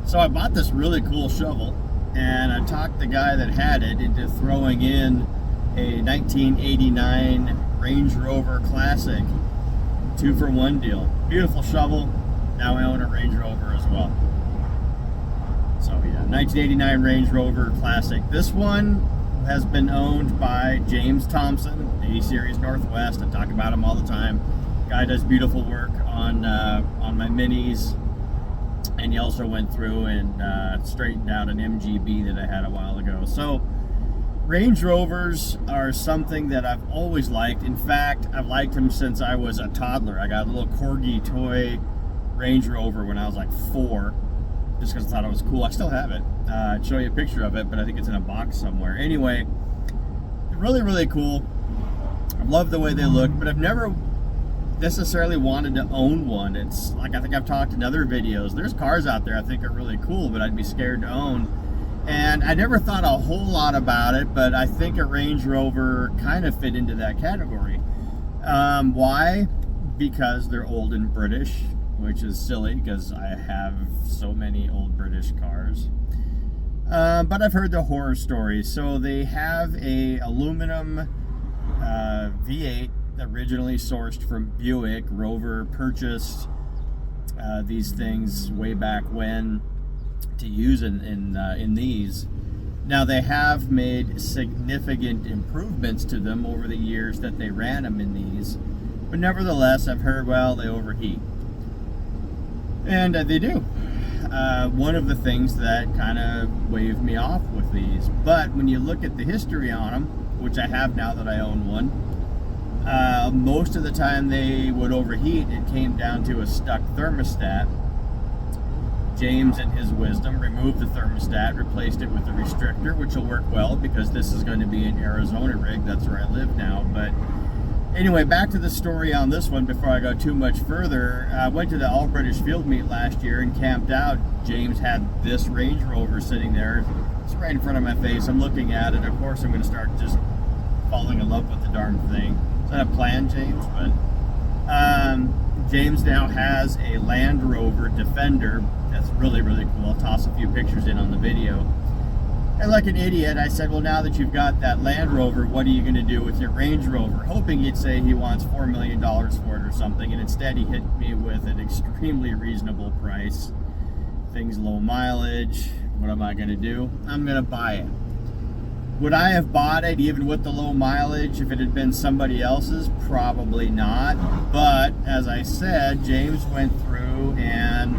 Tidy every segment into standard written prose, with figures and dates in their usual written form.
So I bought this really cool shovel, and I talked the guy that had it into throwing in a 1989 Range Rover Classic 2-for-1 deal. Beautiful shovel. Now I own a Range Rover as well. So yeah, 1989 Range Rover Classic. This one has been owned by James Thompson, A-Series Northwest. I talk about him all the time. Guy does beautiful work on my minis, and he also went through and straightened out an MGB that I had a while ago. So Range Rovers are something that I've always liked. In fact, I've liked them since I was a toddler. I got a little corgi toy Range Rover when I was like 4, just because I thought it was cool. I still have it. I'd show you a picture of it, but I think it's in a box somewhere. Anyway, really, really cool. I love the way they look, but I've never necessarily wanted to own one. It's like, I think I've talked in other videos, there's cars out there I think are really cool, but I'd be scared to own. And I never thought a whole lot about it, but I think a Range Rover kind of fit into that category. Why? Because they're old and British, which is silly because I have so many old British cars. But I've heard the horror stories. So they have a aluminum V8 originally sourced from Buick. Rover purchased these things way back when to use in these. Now they have made significant improvements to them over the years that they ran them in these, but nevertheless I've heard, well, they overheat, and they do. One of the things that kind of waved me off with these, but when you look at the history on them, which I have now that I own one, most of the time they would overheat. It came down to a stuck thermostat. James, in his wisdom, removed the thermostat, replaced it with a restrictor, which will work well because this is going to be an Arizona rig. That's where I live now. But anyway, back to the story on this one before I go too much further. I went to the All British Field Meet last year and camped out. James had this Range Rover sitting there. It's right in front of my face. I'm looking at it. Of course, I'm going to start just falling in love with the darn thing. Is that a plan, James? But James now has a Land Rover Defender. That's really, really cool. I'll toss a few pictures in on the video. And like an idiot, I said, well, now that you've got that Land Rover, what are you going to do with your Range Rover? Hoping he'd say he wants $4 million for it or something, and instead he hit me with an extremely reasonable price. Thing's low mileage. What am I going to do? I'm going to buy it. Would I have bought it even with the low mileage if it had been somebody else's? Probably not. But as I said, James went through and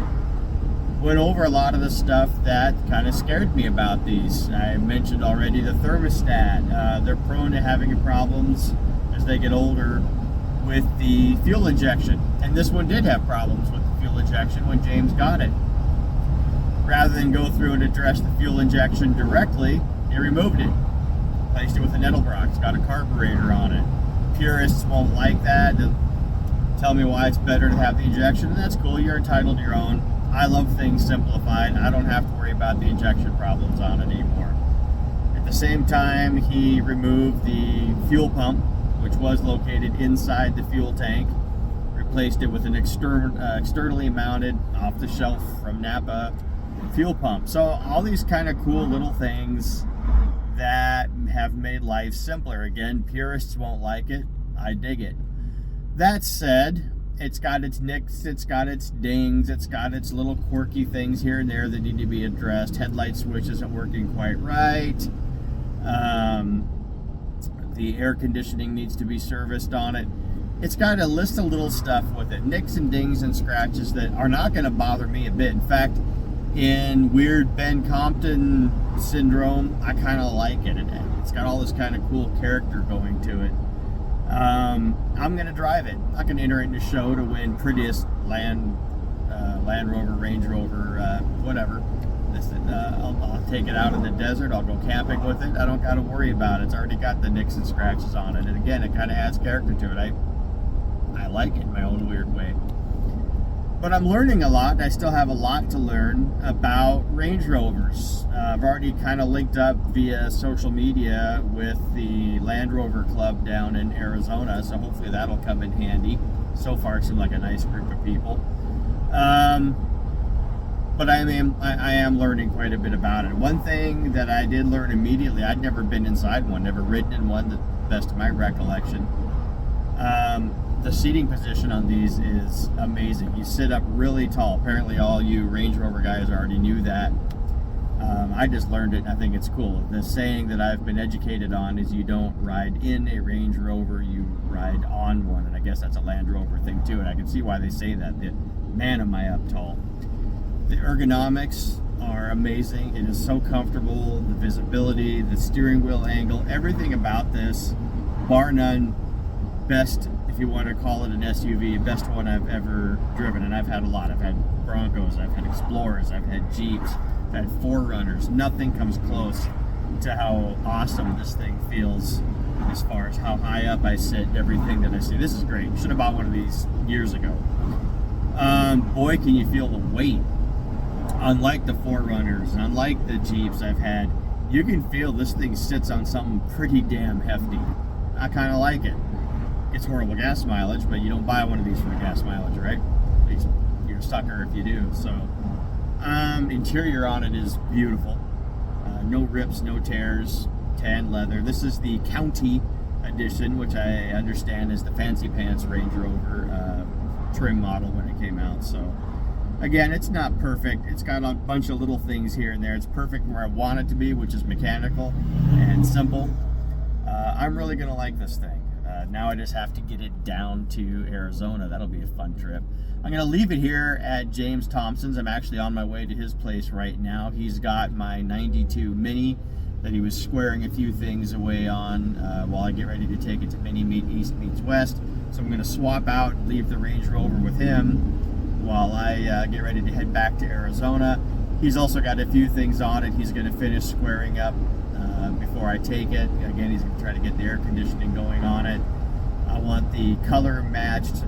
went over a lot of the stuff that kind of scared me about these. I mentioned already the thermostat. They're prone to having problems as they get older with the fuel injection. And this one did have problems with the fuel injection when James got it. Rather than go through and address the fuel injection directly, they removed it. Replaced it with an Edelbrock. It's got a carburetor on it. Purists won't like that. They'll tell me why it's better to have the injection, and that's cool. You're entitled to your own. I love things simplified. I don't have to worry about the injection problems on it anymore. At the same time, he removed the fuel pump, which was located inside the fuel tank, replaced it with an externally mounted, off-the-shelf from Napa fuel pump. So all these kind of cool little things that have made life simpler. Again, purists won't like it. I dig it. That said, it's got its nicks, it's got its dings, it's got its little quirky things here and there that need to be addressed. Headlight switch isn't working quite right. The air conditioning needs to be serviced on it. It's got a list of little stuff with it. Nicks and dings and scratches that are not going to bother me a bit. In fact, in weird Ben Compton syndrome, I kind of like it. It's got all this kind of cool character going to it. I'm going to drive it. I'm not going to enter it in a show to win prettiest Land Rover, Range Rover, whatever. I'll take it out in the desert. I'll go camping with it. I don't got to worry about it. It's already got the nicks and scratches on it. And again, it kind of adds character to it. I like it in my own weird way. But I'm learning a lot. I still have a lot to learn about Range Rovers. I've already kind of linked up via social media with the Land Rover Club down in Arizona, so hopefully that'll come in handy. So far, it seemed like a nice group of people. but I am learning quite a bit about it. One thing that I did learn immediately, I'd never been inside one, never ridden in one, to the best of my recollection. The seating position on these is amazing. You sit up really tall. Apparently all you Range Rover guys already knew that. I just learned it, and I think it's cool. The saying that I've been educated on is you don't ride in a Range Rover, you ride on one. And I guess that's a Land Rover thing too, and I can see why they say that. Man, am I up tall. The ergonomics are amazing. It is so comfortable. The visibility, the steering wheel angle, everything about this, bar none, best, if you want to call it an SUV, best one I've ever driven. And I've had a lot. I've had Broncos, I've had Explorers, I've had Jeeps, I've had 4Runners. Nothing comes close to how awesome this thing feels as far as how high up I sit, everything that I see. This is great. Should have bought one of these years ago. Boy, can you feel the weight. Unlike the 4Runners, unlike the Jeeps I've had, you can feel this thing sits on something pretty damn hefty. I kind of like it. It's horrible gas mileage, but you don't buy one of these for gas mileage, right? At least you're a sucker if you do. So, interior on it is beautiful. No rips, no tears, tan leather. This is the County edition, which I understand is the fancy pants Range Rover trim model when it came out. So, again, it's not perfect. It's got a bunch of little things here and there. It's perfect where I want it to be, which is mechanical and simple. I'm really going to like this thing. Now I just have to get it down to Arizona. That'll be a fun trip. I'm going to leave it here at James Thompson's. I'm actually on my way to his place right now. He's got my 92 Mini that he was squaring a few things away on while I get ready to take it to Mini Meet East Meets West. So I'm going to swap out, leave the Range Rover with him while I get ready to head back to Arizona. He's also got a few things on it he's going to finish squaring up before I take it. Again, he's going to try to get the air conditioning going on it. I want the color matched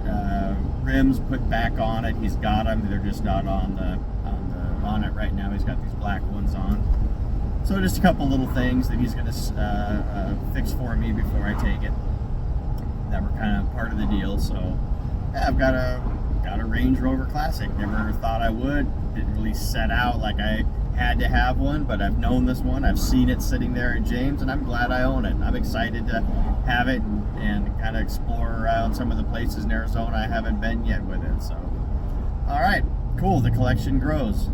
rims put back on it. He's got them. They're just not on it right now. He's got these black ones on. So just a couple little things that he's going to fix for me before I take it that were kind of part of the deal. So yeah, I've got a Range Rover Classic. Never thought I would. Didn't really set out like I had to have one, but I've known this one. I've seen it sitting there at James, and I'm glad I own it. I'm excited to have it and kind of explore around some of the places in Arizona I haven't been yet with it. So, all right, cool. The collection grows.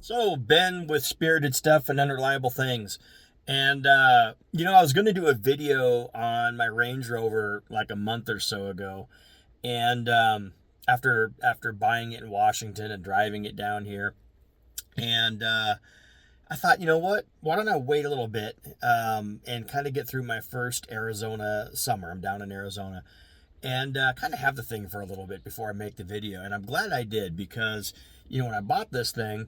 So, Ben with Spirited Stuff and Unreliable Things. And, I was going to do a video on my Range Rover like a month or so ago. And after buying it in Washington and driving it down here. And I thought, you know what? Why don't I wait a little bit and kind of get through my first Arizona summer. I'm down in Arizona. And kind of have the thing for a little bit before I make the video. And I'm glad I did because, when I bought this thing,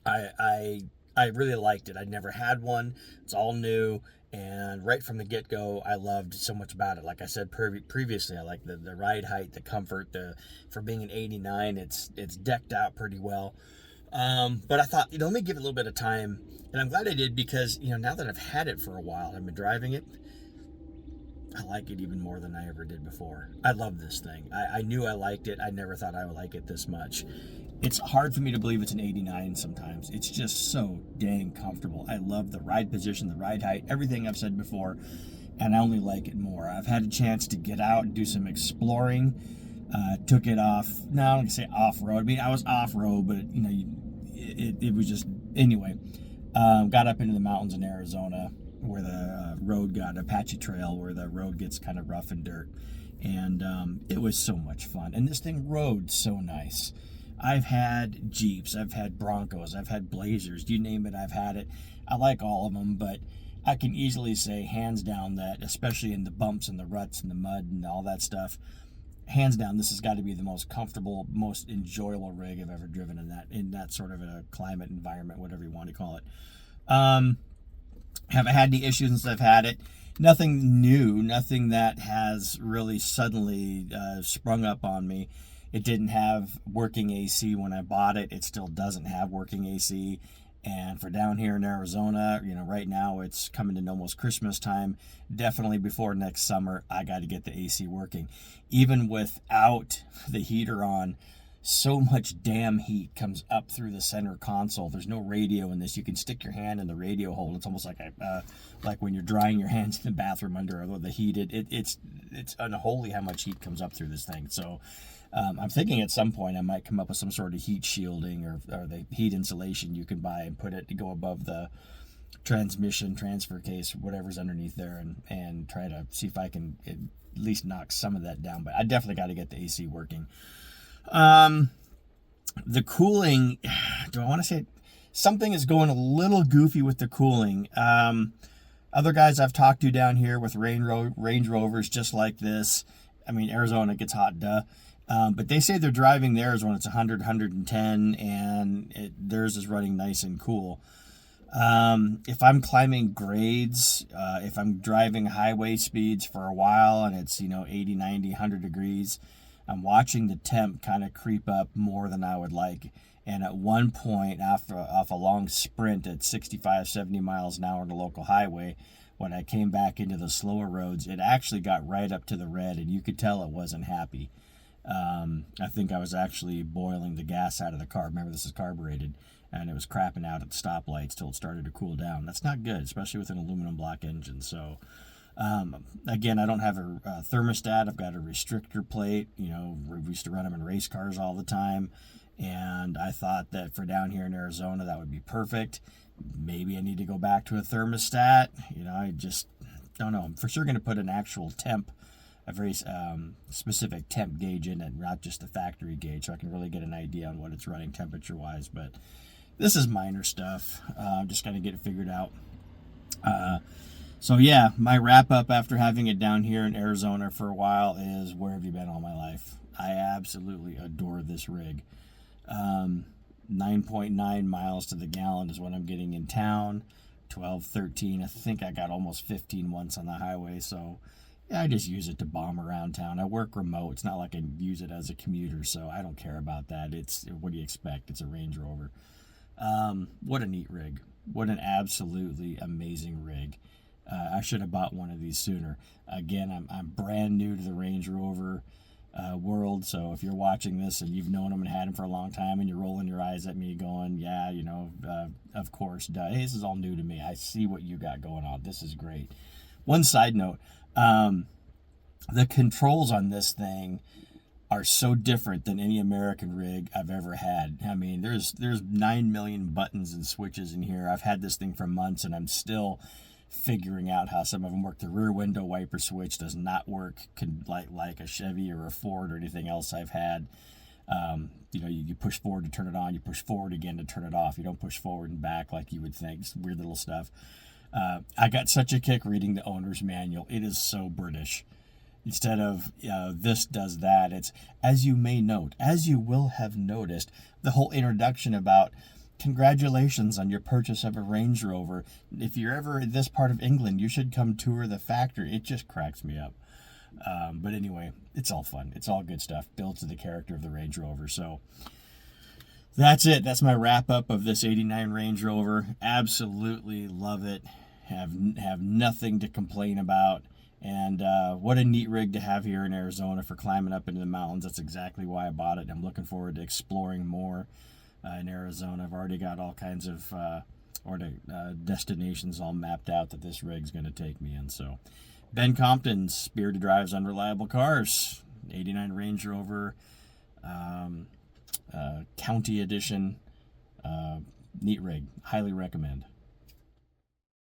I really liked it. I'd never had one. It's all new. And right from the get-go, I loved so much about it. Like I said previously, I like the ride height, the comfort. For being an 89, it's decked out pretty well. But I thought, let me give it a little bit of time. And I'm glad I did because, now that I've had it for a while, I've been driving it, I like it even more than I ever did before. I love this thing. I knew I liked it. I never thought I would like it this much. It's hard for me to believe it's an 89 sometimes. It's just so dang comfortable. I love the ride position, the ride height, everything I've said before, and I only like it more. I've had a chance to get out and do some exploring. Took it off. No, I don't want to say off-road. I mean, I was off-road, but, it was just... Anyway, got up into the mountains in Arizona where the road got Apache Trail, where the road gets kind of rough and dirt. And it was so much fun. And this thing rode so nice. I've had Jeeps, I've had Broncos, I've had Blazers, you name it, I've had it. I like all of them, but I can easily say hands down that, especially in the bumps and the ruts and the mud and all that stuff, hands down, this has got to be the most comfortable, most enjoyable rig I've ever driven in that sort of a climate environment, whatever you want to call it. Haven't had any issues since I've had it. Nothing new, nothing that has really suddenly sprung up on me. It didn't have working AC when I bought it. It still doesn't have working AC. And for down here in Arizona, right now it's coming to almost Christmas time. Definitely before next summer, I got to get the AC working. Even without the heater on, so much damn heat comes up through the center console. There's no radio in this. You can stick your hand in the radio hole. It's almost like like when you're drying your hands in the bathroom under the heat. It's unholy how much heat comes up through this thing. So I'm thinking at some point I might come up with some sort of heat shielding or the heat insulation you can buy and put it to go above the transmission transfer case, whatever's underneath there, and try to see if I can at least knock some of that down. But I definitely got to get the AC working. The cooling, do I want to say something is going a little goofy with the cooling? Other guys I've talked to down here with Range Rovers just like this. I mean, Arizona gets hot, duh. But they say they're driving theirs when it's 100, 110, and theirs is running nice and cool. If I'm climbing grades, if I'm driving highway speeds for a while and it's, 80, 90, 100 degrees, I'm watching the temp kind of creep up more than I would like. And at one point, off a long sprint at 65, 70 miles an hour on the local highway, when I came back into the slower roads, it actually got right up to the red, and you could tell it wasn't happy. I think I was actually boiling the gas out of the car. Remember, this is carbureted, and it was crapping out at the stoplights till it started to cool down. That's not good, especially with an aluminum block engine. So, again, I don't have a thermostat. I've got a restrictor plate. We used to run them in race cars all the time, and I thought that for down here in Arizona, that would be perfect. Maybe I need to go back to a thermostat. I just don't know. I'm for sure going to put an actual temp, a very specific temp gauge in it, not just the factory gauge, so I can really get an idea on what it's running temperature-wise. But this is minor stuff. I'm just going to get it figured out. So yeah, my wrap-up after having it down here in Arizona for a while is, where have you been all my life? I absolutely adore this rig. 9.9 miles to the gallon is what I'm getting in town. 12, 13. I think I got almost 15 once on the highway. So yeah, I just use it to bomb around town. I work remote. It's not like I use it as a commuter, so I don't care about that. What do you expect? It's a Range Rover. What a neat rig. What an absolutely amazing rig. I should have bought one of these sooner. Again, I'm brand new to the Range Rover world, so if you're watching this and you've known them and had them for a long time and you're rolling your eyes at me going, yeah, of course, duh. Hey, this is all new to me. I see what you got going on. This is great. One side note, the controls on this thing are so different than any American rig I've ever had. I mean, there's 9 million buttons and switches in here. I've had this thing for months and I'm still figuring out how some of them work. The rear window wiper switch does not work like a Chevy or a Ford or anything else I've had. You push forward to turn it on, you push forward again to turn it off. You don't push forward and back like you would think. It's weird little stuff. I got such a kick reading the owner's manual. It is so British. Instead of this does that, it's, as you may note, as you will have noticed, the whole introduction about congratulations on your purchase of a Range Rover. If you're ever in this part of England, you should come tour the factory. It just cracks me up. But anyway, it's all fun. It's all good stuff. Built to the character of the Range Rover. So that's it. That's my wrap up of this 89 Range Rover. Absolutely love it. Have nothing to complain about. And what a neat rig to have here in Arizona for climbing up into the mountains. That's exactly why I bought it. I'm looking forward to exploring more in Arizona. I've already got all kinds of destinations all mapped out that this rig's going to take me in. So, Ben Compton's Spirited Drives Unreliable Cars, 89 Range Rover, County Edition, neat rig. Highly recommend.